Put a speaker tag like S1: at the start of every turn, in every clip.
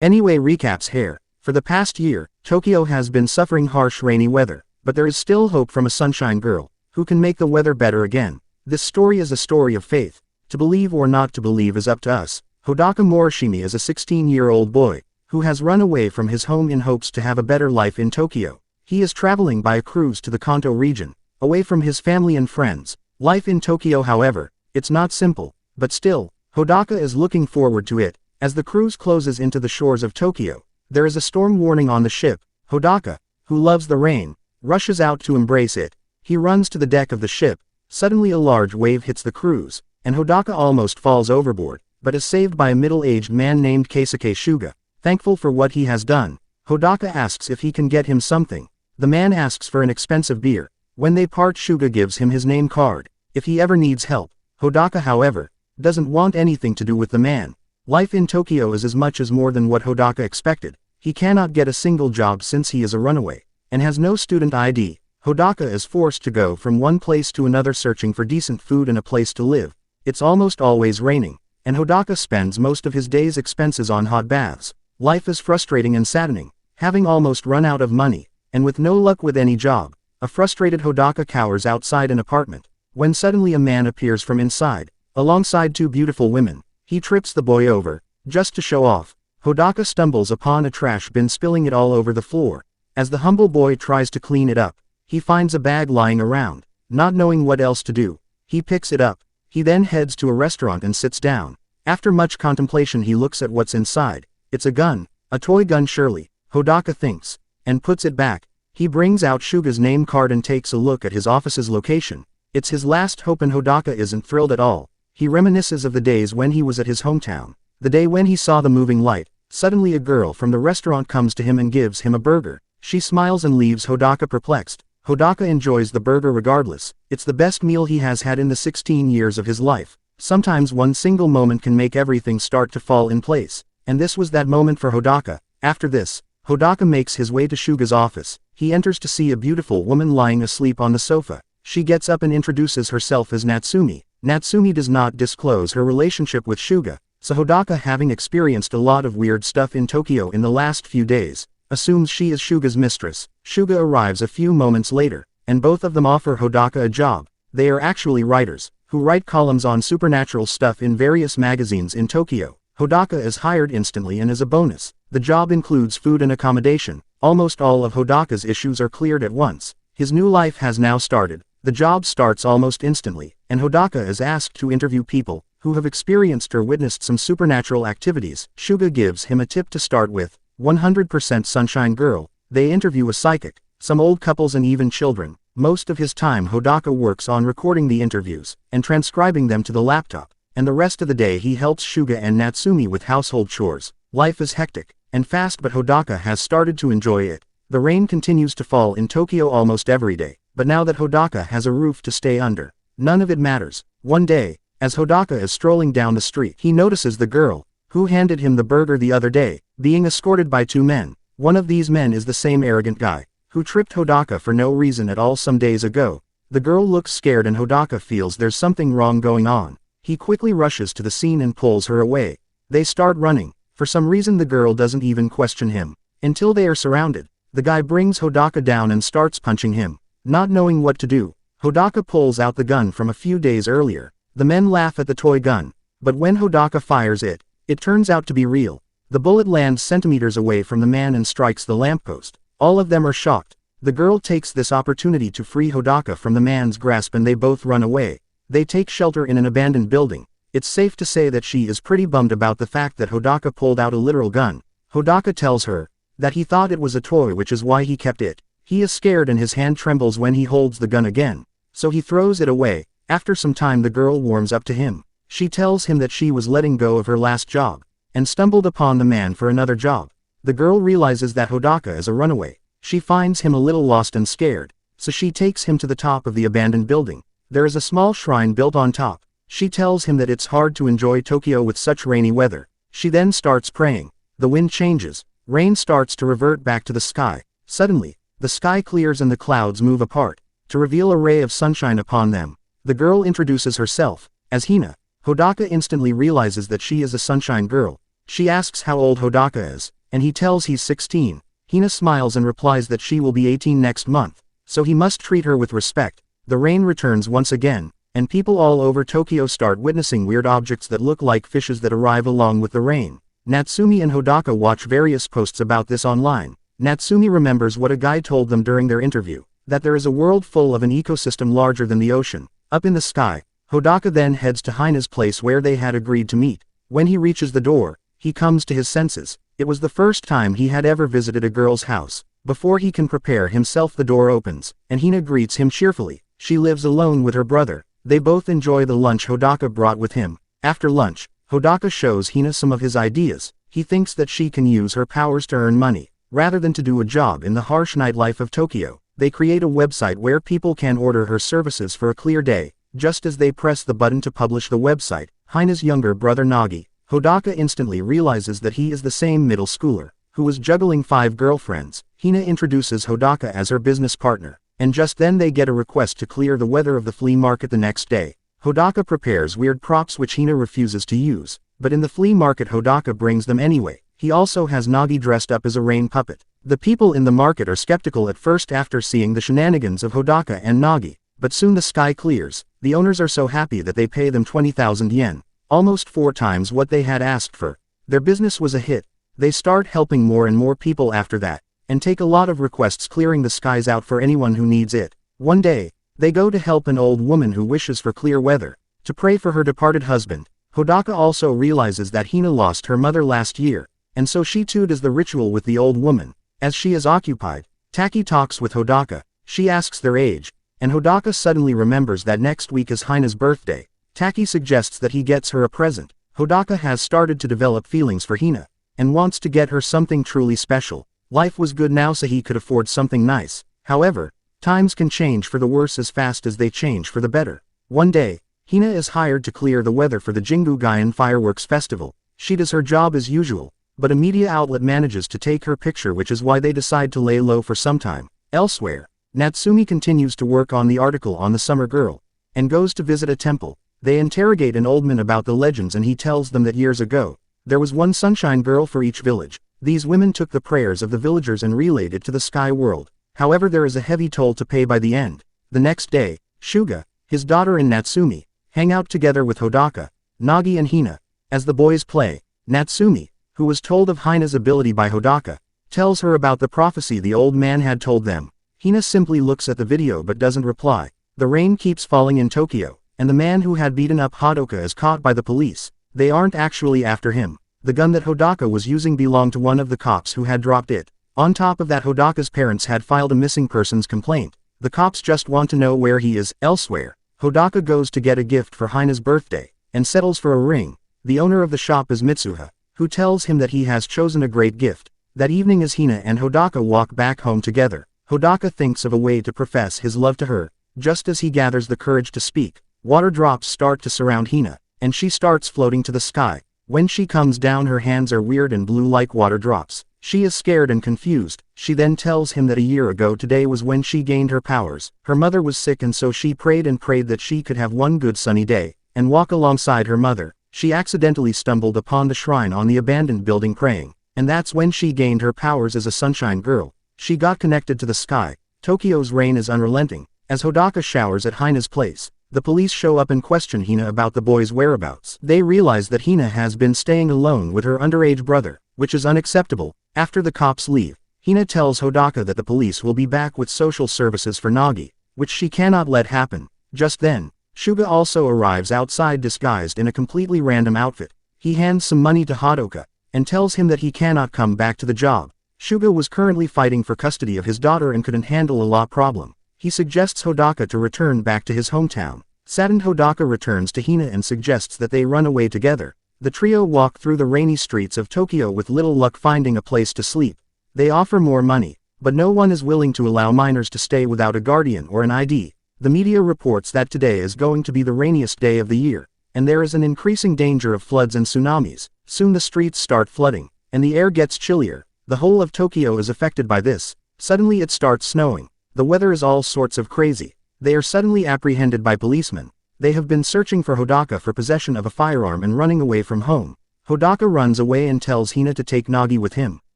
S1: Aniway recaps here. For the past year, Tokyo has been suffering harsh rainy weather, but there is still hope from a sunshine girl, who can make the weather better again. This story is a story of faith. To believe or not to believe is up to us. Hodaka Morishimi is a 16-year-old boy, who has run away from his home in hopes to have a better life in Tokyo. He is traveling by a cruise to the Kanto region, away from his family and friends. Life in Tokyo, however, it's not simple, but still, Hodaka is looking forward to it. As the cruise closes into the shores of Tokyo, there is a storm warning on the ship. Hodaka, who loves the rain, rushes out to embrace it. He runs to the deck of the ship. Suddenly a large wave hits the cruise, and Hodaka almost falls overboard, but is saved by a middle-aged man named Keisuke Shuga. Thankful for what he has done, Hodaka asks if he can get him something. The man asks for an expensive beer. When they part, Shuga gives him his name card, if he ever needs help. Hodaka, however, doesn't want anything to do with the man. Life in Tokyo is as much as more than what Hodaka expected. He cannot get a single job since he is a runaway, and has no student ID. Hodaka is forced to go from one place to another searching for decent food and a place to live. It's almost always raining, and Hodaka spends most of his day's expenses on hot baths. Life is frustrating and saddening, having almost run out of money, and with no luck with any job. A frustrated Hodaka cowers outside an apartment, when suddenly a man appears from inside, alongside two beautiful women. He trips the boy over, just to show off. Hodaka stumbles upon a trash bin, spilling it all over the floor. As the humble boy tries to clean it up, he finds a bag lying around. Not knowing what else to do, he picks it up. He then heads to a restaurant and sits down. After much contemplation, he looks at what's inside. It's a gun, a toy gun surely, Hodaka thinks, and puts it back. He brings out Shuga's name card and takes a look at his office's location. It's his last hope, and Hodaka isn't thrilled at all. He reminisces of the days when he was at his hometown. The day when he saw the moving light. Suddenly a girl from the restaurant comes to him and gives him a burger. She smiles and leaves Hodaka perplexed. Hodaka enjoys the burger regardless. It's the best meal he has had in the 16 years of his life. Sometimes one single moment can make everything start to fall in place. And this was that moment for Hodaka. After this, Hodaka makes his way to Shuga's office. He enters to see a beautiful woman lying asleep on the sofa. She gets up and introduces herself as Natsumi. Natsumi does not disclose her relationship with Shuga, so Hodaka, having experienced a lot of weird stuff in Tokyo in the last few days, assumes she is Shuga's mistress. Shuga arrives a few moments later, and both of them offer Hodaka a job. They are actually writers, who write columns on supernatural stuff in various magazines in Tokyo. Hodaka is hired instantly, and as a bonus, the job includes food and accommodation. Almost all of Hodaka's issues are cleared at once. His new life has now started. The job starts almost instantly, and Hodaka is asked to interview people who have experienced or witnessed some supernatural activities. Shuga gives him a tip to start with: 100% Sunshine Girl. They interview a psychic, some old couples, and even children. Most of his time Hodaka works on recording the interviews and transcribing them to the laptop, and the rest of the day he helps Shuga and Natsumi with household chores. Life is hectic and fast, but Hodaka has started to enjoy it. The rain continues to fall in Tokyo almost every day, but now that Hodaka has a roof to stay under, none of it matters. One day, as Hodaka is strolling down the street, he notices the girl who handed him the burger the other day, being escorted by two men. One of these men is the same arrogant guy who tripped Hodaka for no reason at all some days ago. The girl looks scared, and Hodaka feels there's something wrong going on. He quickly rushes to the scene and pulls her away. They start running. For some reason the girl doesn't even question him, until they are surrounded. The guy brings Hodaka down and starts punching him. Not knowing what to do, Hodaka pulls out the gun from a few days earlier. The men laugh at the toy gun, but when Hodaka fires it, it turns out to be real. The bullet lands centimeters away from the man and strikes the lamppost. All of them are shocked. The girl takes this opportunity to free Hodaka from the man's grasp, and they both run away. They take shelter in an abandoned building. It's safe to say that she is pretty bummed about the fact that Hodaka pulled out a literal gun. Hodaka tells her that he thought it was a toy, which is why he kept it. He is scared and his hand trembles when he holds the gun again, so he throws it away. After some time the girl warms up to him. She tells him that she was letting go of her last job, and stumbled upon the man for another job. The girl realizes that Hodaka is a runaway. She finds him a little lost and scared, so she takes him to the top of the abandoned building. There is a small shrine built on top. She tells him that it's hard to enjoy Tokyo with such rainy weather. She then starts praying. The wind changes. Rain starts to revert back to the sky. Suddenly, the sky clears and the clouds move apart, to reveal a ray of sunshine upon them. The girl introduces herself as Hina. Hodaka instantly realizes that she is a sunshine girl. She asks how old Hodaka is, and he tells he's 16. Hina smiles and replies that she will be 18 next month, so he must treat her with respect. The rain returns once again, and people all over Tokyo start witnessing weird objects that look like fishes that arrive along with the rain. Natsumi and Hodaka watch various posts about this online. Natsumi remembers what a guy told them during their interview, that there is a world full of an ecosystem larger than the ocean, up in the sky. Hodaka then heads to Hina's place where they had agreed to meet. When he reaches the door, he comes to his senses. It was the first time he had ever visited a girl's house. Before he can prepare himself, the door opens, and Hina greets him cheerfully. She lives alone with her brother. They both enjoy the lunch Hodaka brought with him. After lunch, Hodaka shows Hina some of his ideas. He thinks that she can use her powers to earn money, rather than to do a job in the harsh nightlife of Tokyo. They create a website where people can order her services for a clear day. Just as they press the button to publish the website, Hina's younger brother Nagi, Hodaka instantly realizes that he is the same middle schooler, who was juggling 5 girlfriends. Hina introduces Hodaka as her business partner, and just then they get a request to clear the weather of the flea market the next day. Hodaka prepares weird props which Hina refuses to use, but in the flea market Hodaka brings them anyway. He also has Nagi dressed up as a rain puppet. The people in the market are skeptical at first after seeing the shenanigans of Hodaka and Nagi, but soon the sky clears. The owners are so happy that they pay them 20,000 yen, almost 4 times what they had asked for. Their business was a hit. They start helping more and more people after that, and take a lot of requests clearing the skies out for anyone who needs it. One day, they go to help an old woman who wishes for clear weather, to pray for her departed husband. Hodaka also realizes that Hina lost her mother last year, and so she too does the ritual with the old woman. As she is occupied, Taki talks with Hodaka. She asks their age, and Hodaka suddenly remembers that next week is Hina's birthday. Taki suggests that he gets her a present. Hodaka has started to develop feelings for Hina, and wants to get her something truly special. Life was good now so he could afford something nice. However, times can change for the worse as fast as they change for the better. One day, Hina is hired to clear the weather for the Jingu-gyeon fireworks festival. She does her job as usual, but a media outlet manages to take her picture, which is why they decide to lay low for some time. Elsewhere, Natsumi continues to work on the article on the summer girl, and goes to visit a temple. They interrogate an old man about the legends and he tells them that years ago, there was one sunshine girl for each village. These women took the prayers of the villagers and relayed it to the sky world. However, there is a heavy toll to pay by the end. The next day, Shuga, his daughter and Natsumi, hang out together with Hodaka, Nagi and Hina. As the boys play, Natsumi, who was told of Hina's ability by Hodaka, tells her about the prophecy the old man had told them. Hina simply looks at the video but doesn't reply. The rain keeps falling in Tokyo, and the man who had beaten up Hodaka is caught by the police. They aren't actually after him. The gun that Hodaka was using belonged to one of the cops who had dropped it. On top of that, Hodaka's parents had filed a missing persons complaint. The cops just want to know where he is. Elsewhere, Hodaka goes to get a gift for Hina's birthday, and settles for a ring. The owner of the shop is Mitsuha, who tells him that he has chosen a great gift. That evening as Hina and Hodaka walk back home together, Hodaka thinks of a way to profess his love to her. Just as he gathers the courage to speak, water drops start to surround Hina, and she starts floating to the sky. When she comes down, her hands are weird and blue like water drops. She is scared and confused. She then tells him that a year ago today was when she gained her powers. Her mother was sick and so she prayed and prayed that she could have one good sunny day, and walk alongside her mother. She accidentally stumbled upon the shrine on the abandoned building praying, and that's when she gained her powers as a sunshine girl. She got connected to the sky. Tokyo's rain is unrelenting. As Hodaka showers at Hina's place, the police show up and question Hina about the boy's whereabouts. They realize that Hina has been staying alone with her underage brother, which is unacceptable. After the cops leave, Hina tells Hodaka that the police will be back with social services for Nagi, which she cannot let happen. Just then, Shuga also arrives outside disguised in a completely random outfit. He hands some money to Hodaka, and tells him that he cannot come back to the job. Shuga was currently fighting for custody of his daughter and couldn't handle a law problem. He suggests Hodaka to return back to his hometown. Saddened, Hodaka returns to Hina and suggests that they run away together. The trio walk through the rainy streets of Tokyo with little luck finding a place to sleep. They offer more money, but no one is willing to allow minors to stay without a guardian or an ID. The media reports that today is going to be the rainiest day of the year, and there is an increasing danger of floods and tsunamis. Soon the streets start flooding, and the air gets chillier. The whole of Tokyo is affected by this. Suddenly it starts snowing. The weather is all sorts of crazy. They are suddenly apprehended by policemen. They have been searching for Hodaka for possession of a firearm and running away from home. Hodaka runs away and tells Hina to take Nagi with him,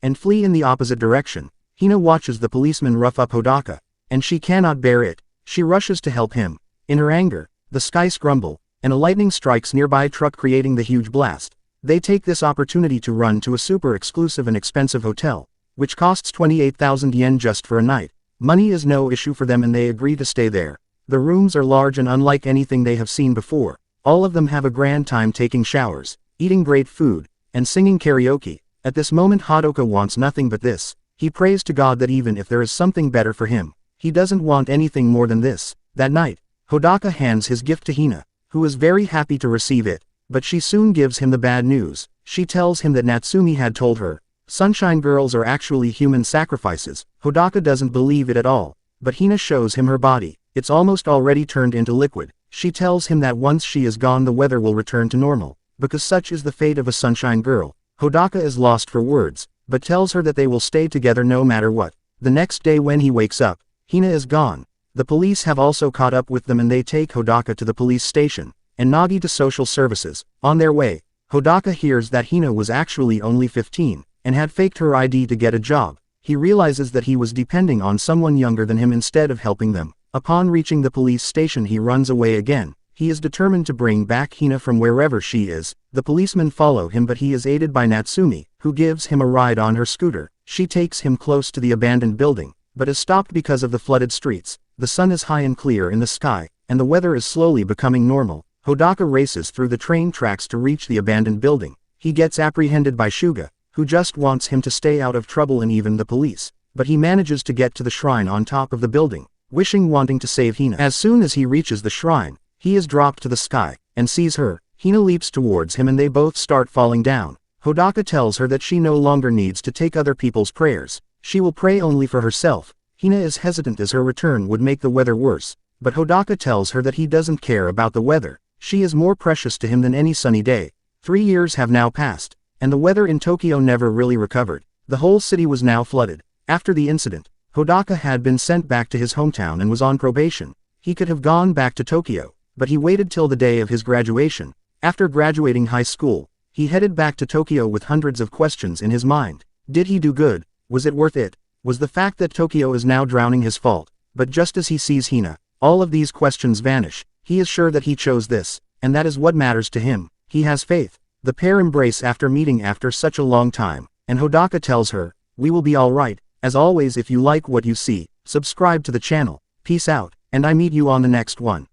S1: and flee in the opposite direction. Hina watches the policeman rough up Hodaka, and she cannot bear it. She rushes to help him. In her anger, the skies grumble, and a lightning strikes nearby truck creating the huge blast. They take this opportunity to run to a super exclusive and expensive hotel, which costs 28,000 yen just for a night. Money is no issue for them and they agree to stay there. The rooms are large and unlike anything they have seen before. All of them have a grand time taking showers, eating great food, and singing karaoke. At this moment Hodaka wants nothing but this. He prays to God that even if there is something better for him, he doesn't want anything more than this. That night, Hodaka hands his gift to Hina, who is very happy to receive it, but she soon gives him the bad news. She tells him that Natsumi had told her, Sunshine girls are actually human sacrifices. Hodaka doesn't believe it at all, but Hina shows him her body. It's almost already turned into liquid. She tells him that once she is gone the weather will return to normal, because such is the fate of a sunshine girl. Hodaka is lost for words, but tells her that they will stay together no matter what. The next day when he wakes up, Hina is gone. The police have also caught up with them and they take Hodaka to the police station, and Nagi to social services. On their way, Hodaka hears that Hina was actually only 15, and had faked her ID to get a job. He realizes that he was depending on someone younger than him instead of helping them. Upon reaching the police station he runs away again. He is determined to bring back Hina from wherever she is. The policemen follow him but he is aided by Natsumi, who gives him a ride on her scooter. She takes him close to the abandoned building, but is stopped because of the flooded streets. The sun is high and clear in the sky, and the weather is slowly becoming normal. Hodaka races through the train tracks to reach the abandoned building. He gets apprehended by Shuga, who just wants him to stay out of trouble and even the police, but he manages to get to the shrine on top of the building, wanting to save Hina. As soon as he reaches the shrine, he is dropped to the sky, and sees her. Hina leaps towards him and they both start falling down. Hodaka tells her that she no longer needs to take other people's prayers. She will pray only for herself. Hina is hesitant as her return would make the weather worse, but Hodaka tells her that he doesn't care about the weather. She is more precious to him than any sunny day. 3 years have now passed, and the weather in Tokyo never really recovered. The whole city was now flooded. After the incident, Hodaka had been sent back to his hometown and was on probation. He could have gone back to Tokyo, but he waited till the day of his graduation. After graduating high school, he headed back to Tokyo with hundreds of questions in his mind. Did he do good? Was it worth it? Was the fact that Tokyo is now drowning his fault? But just as he sees Hina, all of these questions vanish. He is sure that he chose this, and that is what matters to him. He has faith. The pair embrace after meeting after such a long time, and Hodaka tells her, "We will be alright." As always, if you like what you see, subscribe to the channel. Peace out, and I meet you on the next one.